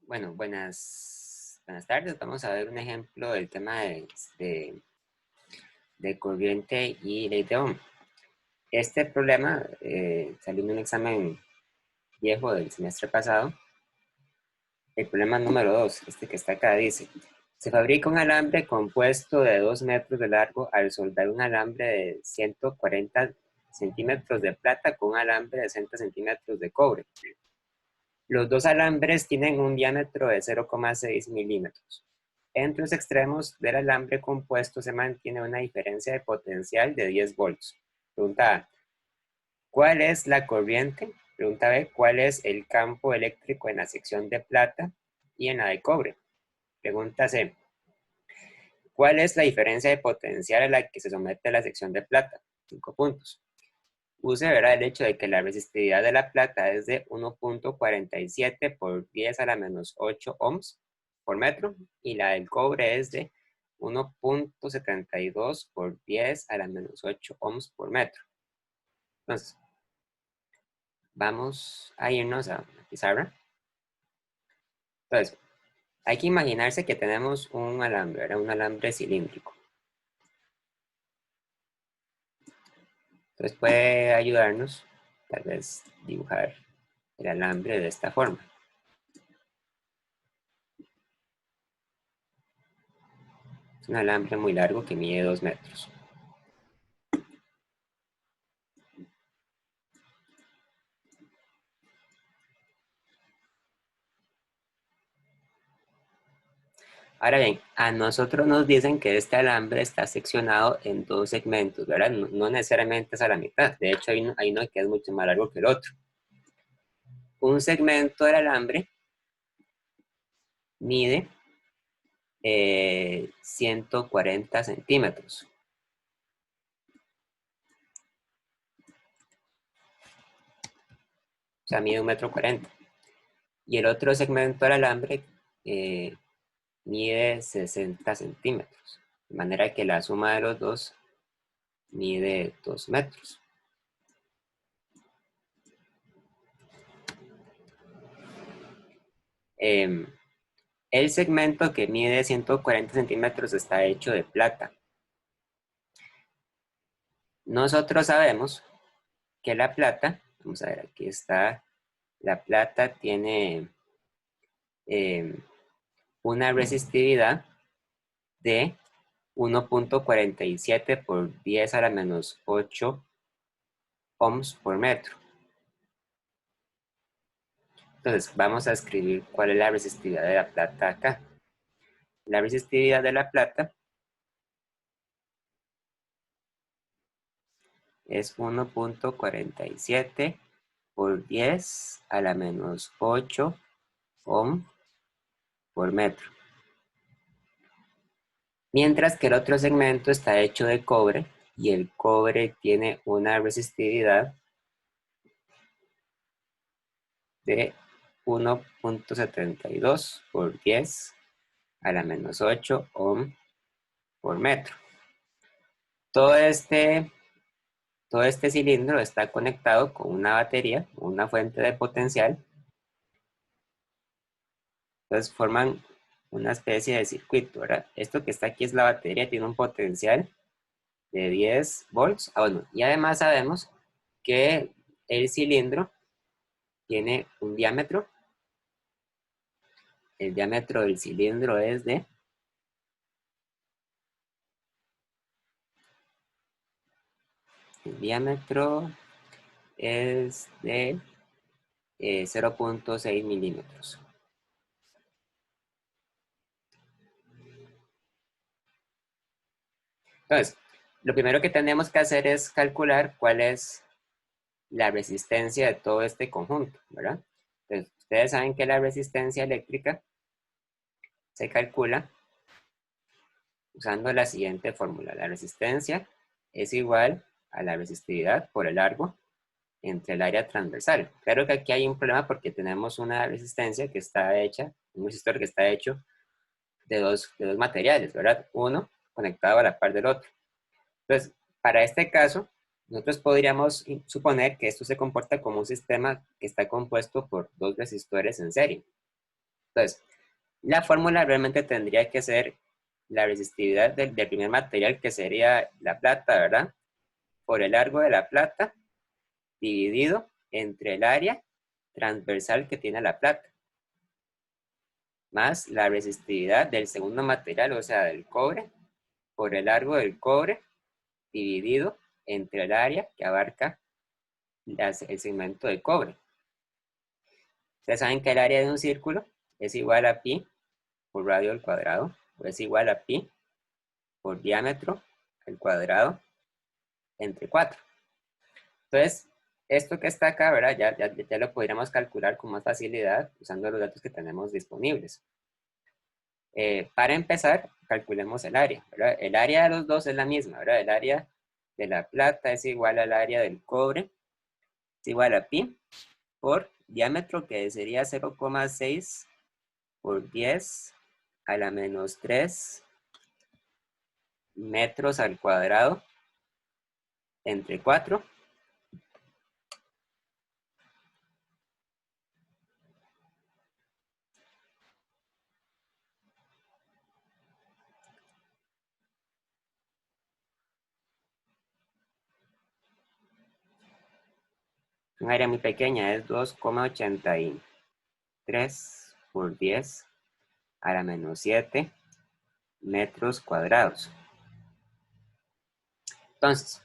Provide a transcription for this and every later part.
Bueno, buenas tardes. Vamos a ver un ejemplo del tema de corriente y ley de Ohm. Este problema salió en un examen viejo del semestre pasado. El problema número 2, este que está acá, dice: se fabrica un alambre compuesto de 2 metros de largo al soldar un alambre de 140 centímetros de plata con un alambre de 60 centímetros de cobre. Los dos alambres tienen un diámetro de 0,6 milímetros. Entre los extremos del alambre compuesto se mantiene una diferencia de potencial de 10 volts. Pregunta A: ¿cuál es la corriente? Pregunta B: ¿cuál es el campo eléctrico en la sección de plata y en la de cobre? Pregunta C: ¿cuál es la diferencia de potencial a la que se somete la sección de plata? 5 puntos. Use verá el hecho de que la resistividad de la plata es de 1.47 por 10 a la menos 8 ohms por metro y la del cobre es de 1.72 por 10 a la menos 8 ohms por metro. Entonces, vamos a irnos a la pizarra. Entonces, hay que imaginarse que tenemos un alambre, ¿verdad? Un alambre cilíndrico. Entonces puede ayudarnos, tal vez, dibujar el alambre de esta forma. Es un alambre muy largo que mide 2 metros. Ahora bien, a nosotros nos dicen que este alambre está seccionado en 2 segmentos, ¿verdad? No necesariamente es a la mitad. De hecho, hay uno que es mucho más largo que el otro. Un segmento del alambre mide 140 centímetros. O sea, mide 1,40 m. Y el otro segmento del alambre mide 60 centímetros. De manera que la suma de los dos mide 2 metros. El segmento que mide 140 centímetros está hecho de plata. Nosotros sabemos que la plata, vamos a ver, aquí está, la plata tiene una resistividad de 1.47 por 10 a la menos 8 ohms por metro. Entonces, vamos a escribir cuál es la resistividad de la plata acá. La resistividad de la plata es 1.47 por 10 a la menos 8 ohm por metro. Mientras que el otro segmento está hecho de cobre y el cobre tiene una resistividad de 1.72 por 10 a la menos 8 ohm por metro. Todo este cilindro está conectado con una batería, una fuente de potencial. Entonces forman una especie de circuito, ¿verdad? Esto que está aquí es la batería, tiene un potencial de 10 volts. Bueno, y además sabemos que el cilindro tiene un diámetro. El diámetro del cilindro es de 0.6 milímetros. Entonces, lo primero que tenemos que hacer es calcular cuál es la resistencia de todo este conjunto, ¿verdad? Entonces, ustedes saben que la resistencia eléctrica se calcula usando la siguiente fórmula. La resistencia es igual a la resistividad por el largo entre el área transversal. Claro que aquí hay un problema porque tenemos una resistencia que está hecha, un resistor que está hecho de dos materiales, ¿verdad? Uno conectado a la par del otro. Entonces, para este caso, nosotros podríamos suponer que esto se comporta como un sistema que está compuesto por dos resistores en serie. Entonces, la fórmula realmente tendría que ser la resistividad del primer material, que sería la plata, ¿verdad? Por el largo de la plata dividido entre el área transversal que tiene la plata, más la resistividad del segundo material, o sea, del cobre, por el largo del cobre dividido entre el área que abarca el segmento de cobre. Ustedes saben que el área de un círculo es igual a pi por radio al cuadrado, o es igual a pi por diámetro al cuadrado entre 4. Entonces, esto que está acá, ¿verdad? Ya lo podríamos calcular con más facilidad usando los datos que tenemos disponibles. Para empezar, calculemos el área, ¿verdad? El área de los dos es la misma, ¿verdad? El área de la plata es igual al área del cobre, es igual a pi por diámetro, que sería 0,6 por 10 a la menos 3 metros al cuadrado entre 4. Un área muy pequeña, es 2,83 por 10 a la menos 7 metros cuadrados. Entonces,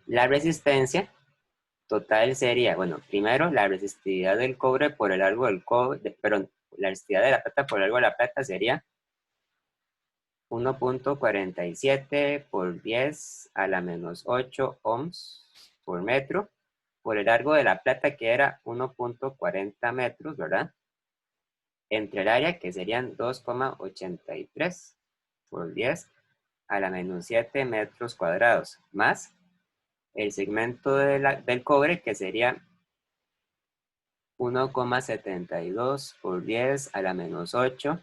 la resistencia total sería, bueno, primero la resistividad del cobre por el largo del cobre, perdón, la resistividad de la plata por el largo de la plata sería 1,47 por 10 a la menos 8 ohms por metro, por el largo de la plata, que era 1,40 metros, ¿verdad? Entre el área, que serían 2,83 por 10 a la menos 7 metros cuadrados, más el segmento del cobre, que sería 1,72 por 10 a la menos 8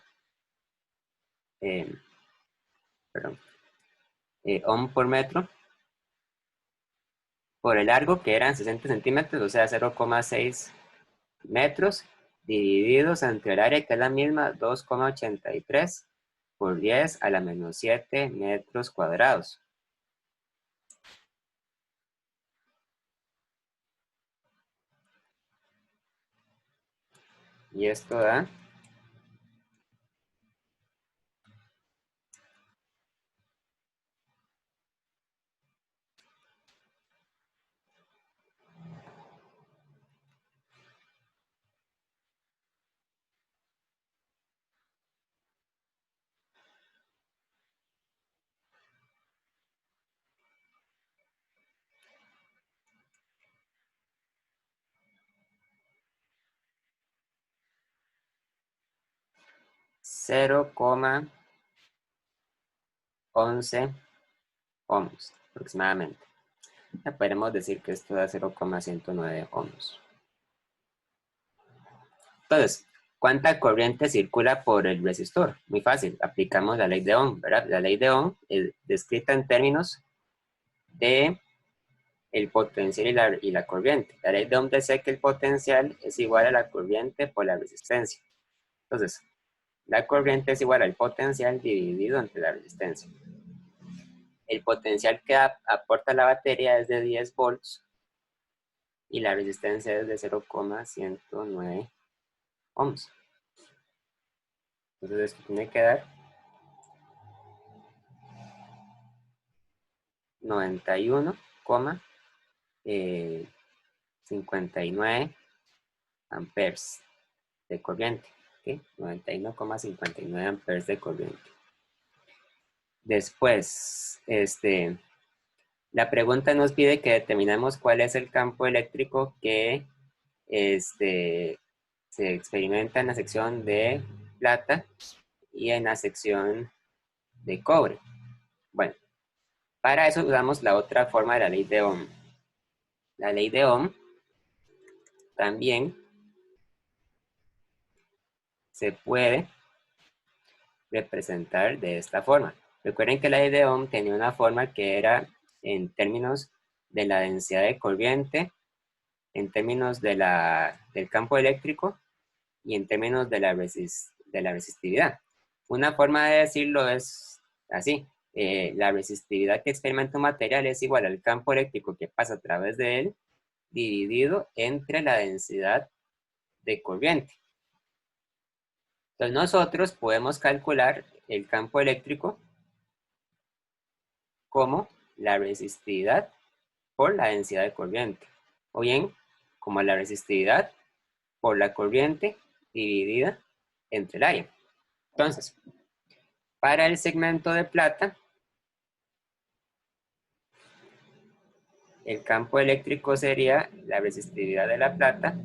ohm por metro, por el largo, que eran 60 centímetros, o sea, 0,6 metros, divididos entre el área, que es la misma, 2,83 por 10 a la menos 7 metros cuadrados. Y esto da 0,11 ohms aproximadamente. Ya podemos decir que esto da 0,109 ohms. Entonces, ¿cuánta corriente circula por el resistor? Muy fácil, aplicamos la ley de Ohm, ¿verdad? La ley de Ohm es descrita en términos de el potencial y la corriente. La ley de Ohm dice que el potencial es igual a la corriente por la resistencia. Entonces, la corriente es igual al potencial dividido entre la resistencia. El potencial que aporta la batería es de 10 volts y la resistencia es de 0,109 ohms. Entonces, esto tiene que dar 91,59 amperes de corriente. ¿Okay? 91,59 amperes de corriente. Después, la pregunta nos pide que determinemos cuál es el campo eléctrico que se experimenta en la sección de plata y en la sección de cobre. Bueno, para eso usamos la otra forma de la ley de Ohm. La ley de Ohm también se puede representar de esta forma. Recuerden que la ley de Ohm tenía una forma que era en términos de la densidad de corriente, en términos del campo eléctrico y en términos de la resistividad. Una forma de decirlo es así. La resistividad que experimenta un material es igual al campo eléctrico que pasa a través de él dividido entre la densidad de corriente. Entonces nosotros podemos calcular el campo eléctrico como la resistividad por la densidad de corriente, o bien como la resistividad por la corriente dividida entre el área. Entonces, para el segmento de plata, el campo eléctrico sería la resistividad de la plata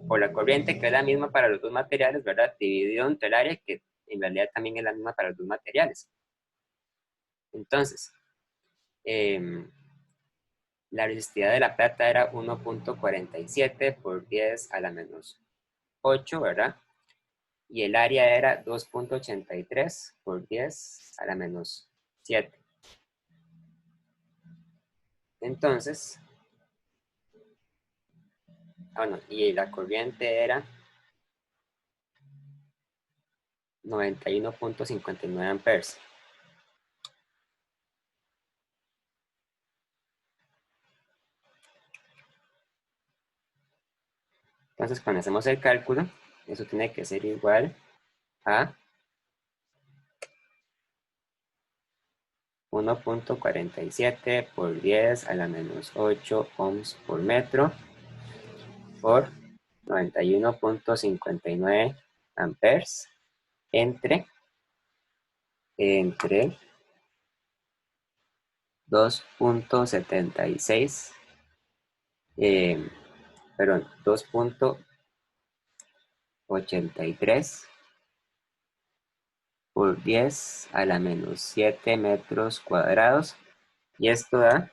por la corriente, que es la misma para los dos materiales, ¿verdad? Dividido entre el área, que en realidad también es la misma para los dos materiales. Entonces, la resistividad de la plata era 1.47 por 10 a la menos 8, ¿verdad? Y el área era 2.83 por 10 a la menos 7. Entonces, bueno, y la corriente era 91.59 amperes. Entonces, cuando hacemos el cálculo, eso tiene que ser igual a 1.47 por 10 a la menos 8 ohms por metro por 91.59 amperes entre 2.76, perdón, 2.83 por 10 a la menos 7 metros cuadrados, y esto da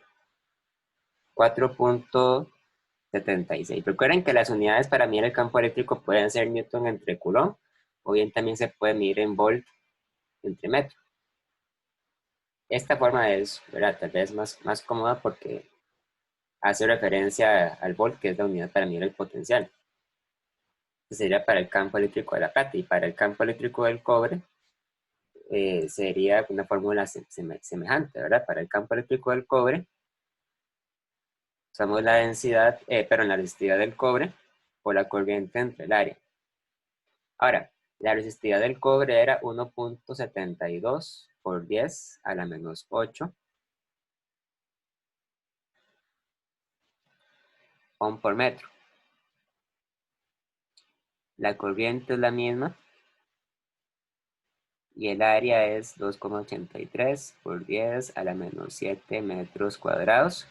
4.76. Recuerden que las unidades para medir el campo eléctrico pueden ser newton entre coulomb, o bien también se puede medir en volt entre metro. Esta forma es, ¿verdad?, tal vez más cómoda porque hace referencia al volt, que es la unidad para medir el potencial. Este sería para el campo eléctrico de la plata, y para el campo eléctrico del cobre sería una fórmula semejante, ¿verdad? Para el campo eléctrico del cobre usamos la densidad, la resistividad del cobre por la corriente entre el área. Ahora, la resistividad del cobre era 1.72 por 10 a la menos 8 ohm por metro. La corriente es la misma y el área es 2.83 por 10 a la menos 7 metros cuadrados.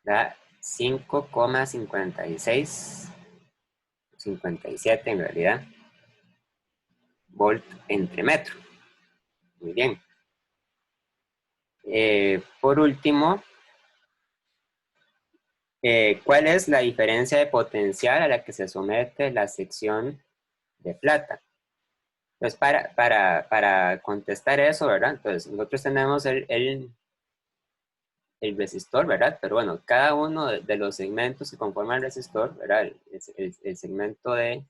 Da 5,56, 57 en realidad, volt entre metro. Muy bien. Por último, ¿cuál es la diferencia de potencial a la que se somete la sección de plata? Entonces, para contestar eso, ¿verdad? Entonces, nosotros tenemos el resistor, ¿verdad? Pero bueno, cada uno de los segmentos que conforman el resistor, ¿verdad? El segmento de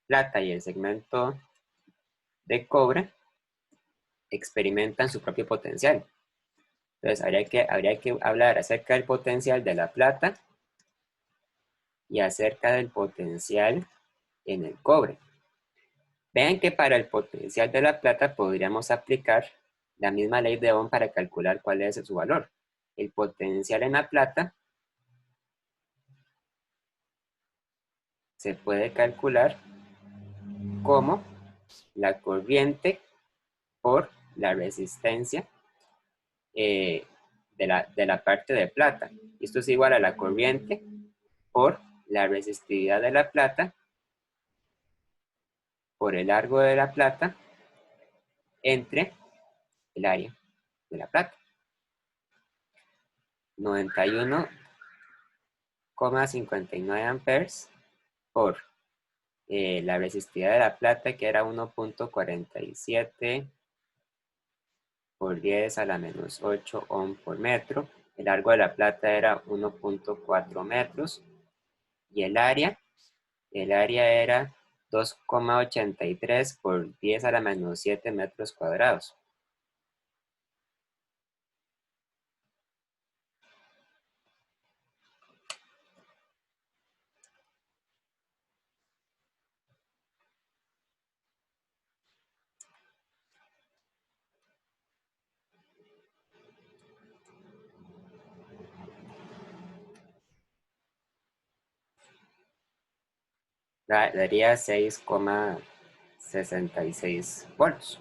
plata y el segmento de cobre experimentan su propio potencial. Entonces, habría que hablar acerca del potencial de la plata y acerca del potencial en el cobre. Vean que para el potencial de la plata podríamos aplicar la misma ley de Ohm para calcular cuál es su valor. El potencial en la plata se puede calcular como la corriente por la resistencia de la parte de plata. Esto es igual a la corriente por la resistividad de la plata por el largo de la plata entre el área de la plata. 91,59 amperes por la resistividad de la plata, que era 1.47 por 10 a la menos 8 ohm por metro, el largo de la plata era 1.4 metros y el área era 2,83 por 10 a la menos 7 metros cuadrados. Daría 6,66 volts.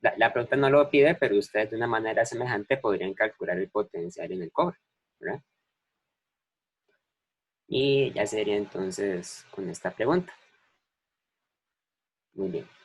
La pregunta no lo pide, pero ustedes de una manera semejante podrían calcular el potencial en el cobre, ¿verdad? Y ya sería entonces con esta pregunta. Muy bien.